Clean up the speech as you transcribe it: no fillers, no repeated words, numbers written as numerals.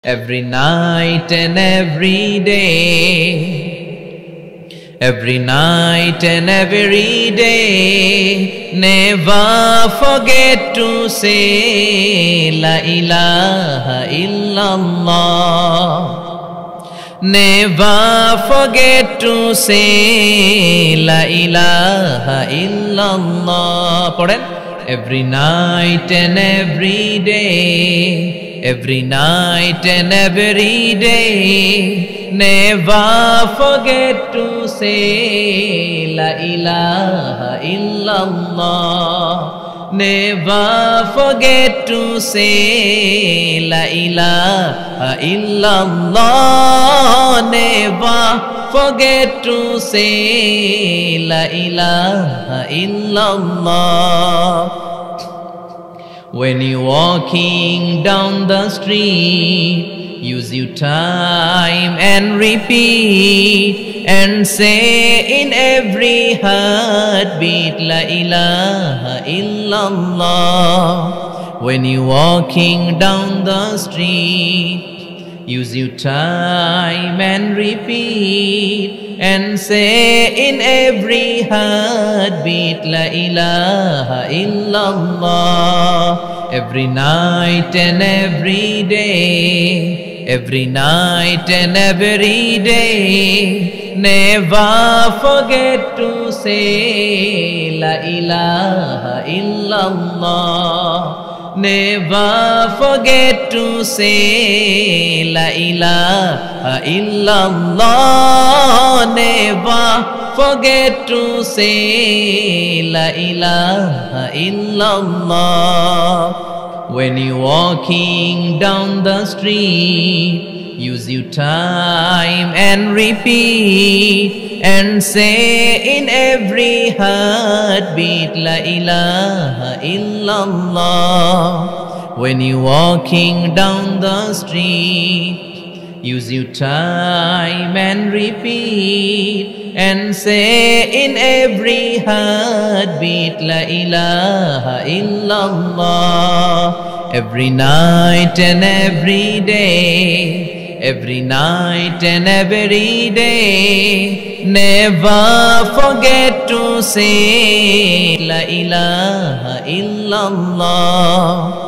Every night and every day, every night and every day, never forget to say La ilaha illallah. Never forget to say La ilaha illallah. Pardon? Every night and every day, every night and every day, never forget to say La ilaha illallah. Never forget to say La ilaha illallah. Never forget to say La ilaha illallah. When you're walking down the street, use your time and repeat and say in every heartbeat La ilaha illallah. When you're walking down the street, use your time and repeat and say in every heartbeat La ilaha illallah. Every night and every day, every night and every day, never forget to say La ilaha illallah. Never forget to say La ilaha illallah. Never forget to say La ilaha illallah. When you're walking down the street, use your time and repeat and say in every heartbeat La ilaha illallah. When you're walking down the street, use your time and repeat and say in every heartbeat La ilaha illallah. Every night and every day, every night and every day, never forget to say La ilaha illallah.